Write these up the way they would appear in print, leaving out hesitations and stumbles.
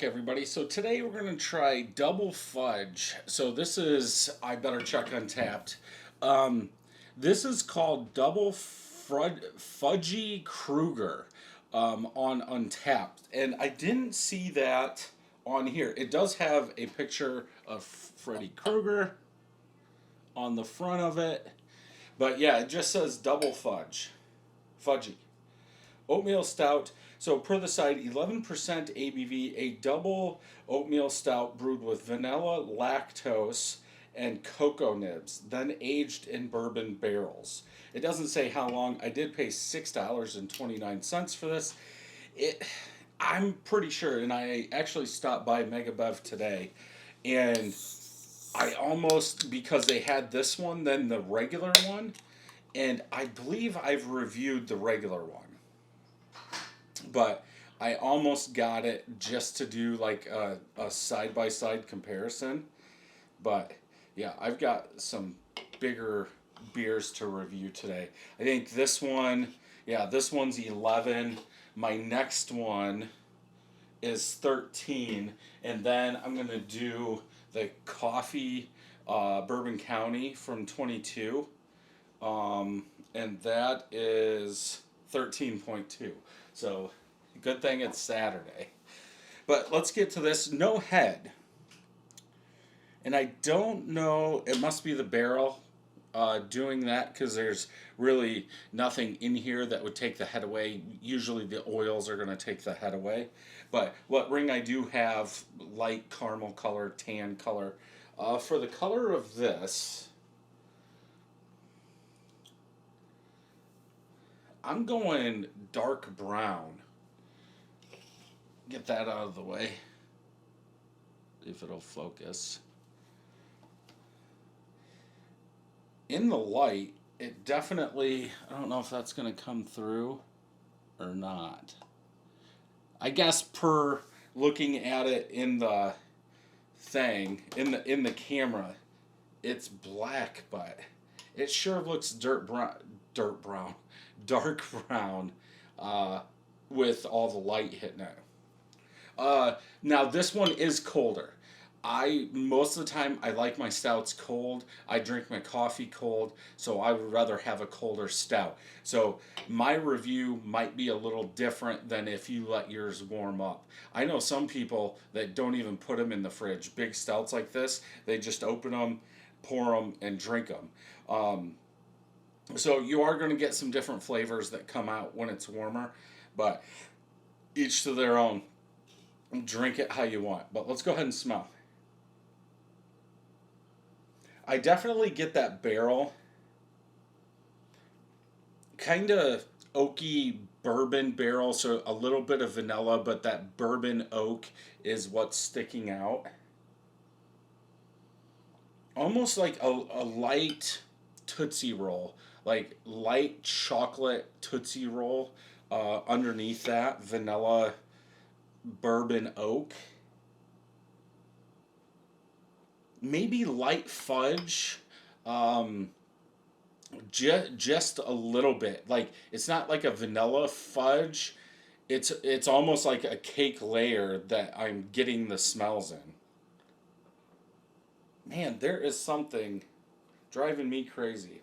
everybody. So today we're going to try Double Fudge. So this is, I better check Untapped. Um, this is called Double Fudgie Krueger on Untapped. And I didn't see that on here. It does have a picture of Freddy Krueger on the front of it. But yeah, it just says Double Fudgie. Oatmeal stout. So per the side, 11% ABV, a double oatmeal stout brewed with vanilla, lactose, and cocoa nibs, then aged in bourbon barrels. It doesn't say how long. I did pay $6.29 for this. It, I'm pretty sure, and I actually stopped by Megabev today, and I almost, because they had this one, then the regular one, and I believe I've reviewed the regular one. But I almost got it just to do like a side-by-side comparison. But yeah, I've got some bigger beers to review today. I think this one, yeah, this one's 11. My next one is 13. And then I'm going to do the coffee Bourbon County from 22. And that is 13.2. So, good thing it's Saturday. But let's get to this. No head. And I don't know, it must be the barrel doing that because there's really nothing in here that would take the head away. Usually the oils are going to take the head away. But what ring I do have, light caramel color, tan color. For the color of this, I'm going dark brown. Get that out of the way. If it'll focus. In the light, it definitely, I don't know if that's going to come through or not. I guess per looking at it in the thing, in the camera, it's black, but it sure looks dark brown, with all the light hitting it. Now this one is colder. Most of the time I like my stouts cold. I drink my coffee cold, so I would rather have a colder stout. So my review might be a little different than if you let yours warm up. I know some people that don't even put them in the fridge. Big stouts like this, they just open them, pour them, and drink them. So you are going to get some different flavors that come out when it's warmer, but each to their own. Drink it how you want. But let's go ahead and smell. I definitely get that barrel. Kind of oaky bourbon barrel, so a little bit of vanilla, but that bourbon oak is what's sticking out. Almost like a light Tootsie Roll. Like light chocolate Tootsie Roll underneath that vanilla bourbon oak. Maybe light fudge. Just a little bit. Like it's not like a vanilla fudge. It's almost like a cake layer that I'm getting the smells in. Man, there is something driving me crazy.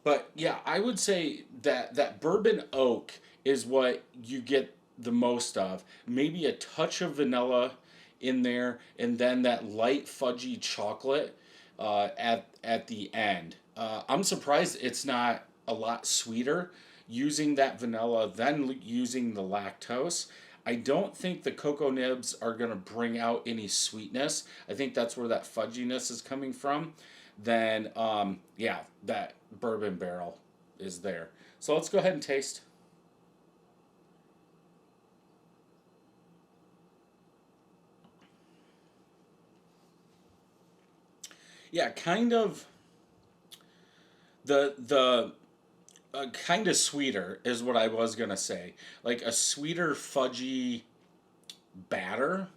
But yeah, I would say that bourbon oak is what you get the most of. Maybe a touch of vanilla in there, and then that light fudgy chocolate at the end. I'm surprised it's not a lot sweeter. Using that vanilla, then using the lactose. I don't think the cocoa nibs are going to bring out any sweetness. I think that's where that fudginess is coming from. Then, yeah, that bourbon barrel is there. So let's go ahead and taste. Yeah, kind of the kind of sweeter is what I was gonna say. Like a sweeter fudgy batter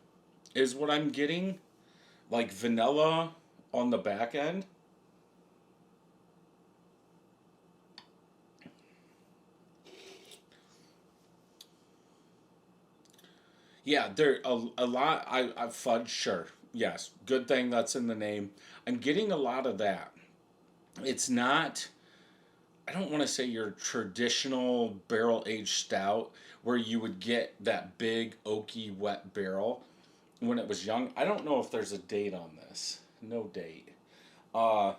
is what I'm getting. Like vanilla on the back end. Yeah, there a lot. I fudge, sure, yes, good thing that's in the name. I'm getting a lot of that. It's not. I don't want to say your traditional barrel aged stout where you would get that big oaky wet barrel when it was young. I don't know if there's a date on this. No date. Uh,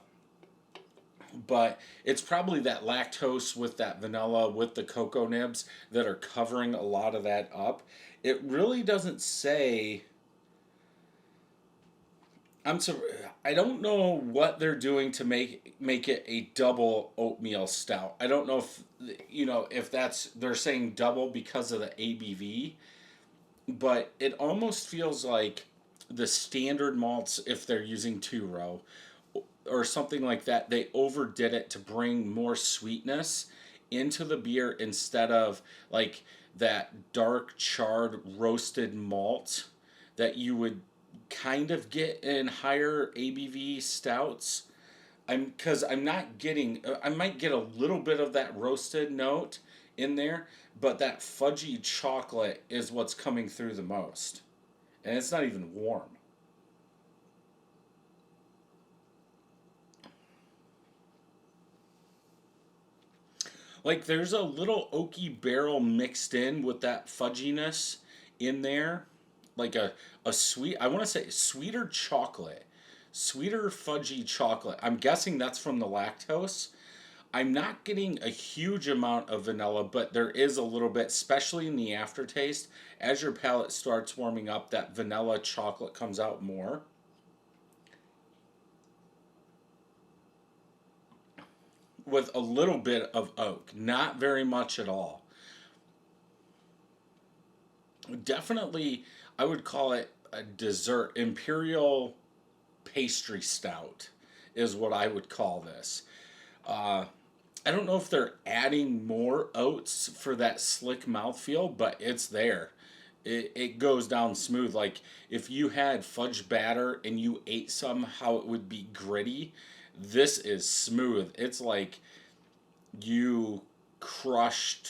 but it's probably that lactose with that vanilla with the cocoa nibs that are covering a lot of that up. It really doesn't say. I'm so I don't know what they're doing to make it a double oatmeal stout. I don't know if if that's they're saying double because of the ABV, but it almost feels like the standard malts if they're using two row or something like that. They overdid it to bring more sweetness into the beer instead of like that dark charred roasted malt that you would kind of get in higher ABV stouts. I'm not getting I might get a little bit of that roasted note in there, but that fudgy chocolate is what's coming through the most. And it's not even warm. Like there's a little oaky barrel mixed in with that fudginess in there. Like a sweet, I want to say sweeter chocolate. Sweeter fudgy chocolate. I'm guessing that's from the lactose. I'm not getting a huge amount of vanilla, but there is a little bit, especially in the aftertaste. As your palate starts warming up, that vanilla chocolate comes out more. With a little bit of oak, not very much at all. Definitely, I would call it a dessert. Imperial pastry stout is what I would call this. Uh, I don't know if they're adding more oats for that slick mouthfeel, but it's there. It goes down smooth. Like if you had fudge batter and you ate some, how it would be gritty. This is smooth. It's like you crushed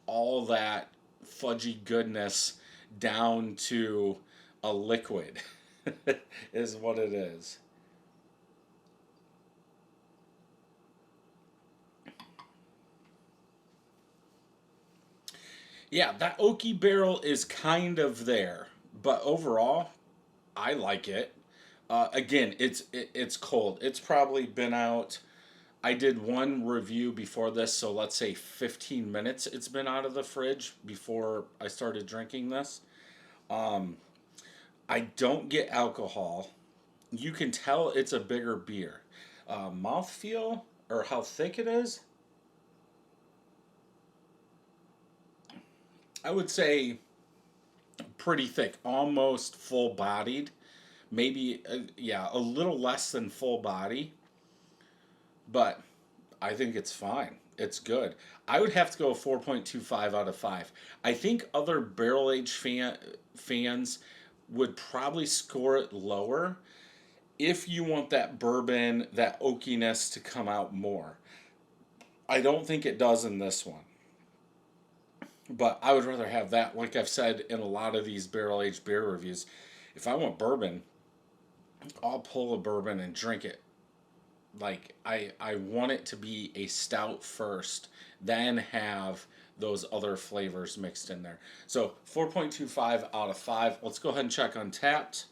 all that fudgy goodness down to a liquid, is what it is. Yeah, that oaky barrel is kind of there, but overall, I like it. Again, it's cold. It's probably been out. I did one review before this, so let's say 15 minutes it's been out of the fridge before I started drinking this. Um, I don't get alcohol. You can tell it's a bigger beer. Mouthfeel or how thick it is, I would say pretty thick, almost full bodied. Maybe, yeah, a little less than full body, but I think it's fine. It's good. I would have to go 4.25 out of 5. I think other barrel age fans would probably score it lower if you want that bourbon, that oakiness to come out more. I don't think it does in this one. But I would rather have that, like I've said in a lot of these barrel aged beer reviews. If I want bourbon, I'll pull a bourbon and drink it. Like I want it to be a stout first, then have those other flavors mixed in there. So 4.25 out of 5. Let's go ahead and check Untapped.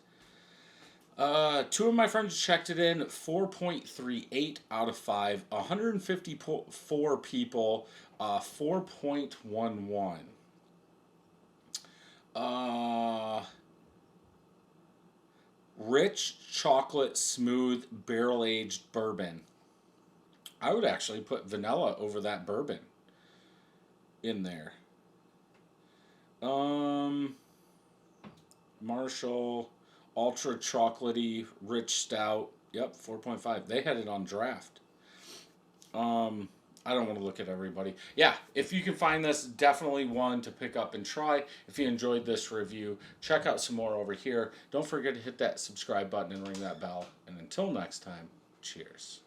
Two of my friends checked it in 4.38 out of 5. 154 people, 4.11. Uh, Rich chocolate smooth barrel aged bourbon. I would actually put vanilla over that bourbon in there. Um, Marshall ultra chocolatey rich stout. Yep, 4.5. They had it on draft. Um, I don't want to look at everybody. Yeah, if you can find this, definitely one to pick up and try. If you enjoyed this review, check out some more over here. Don't forget to hit that subscribe button and ring that bell. And until next time, cheers.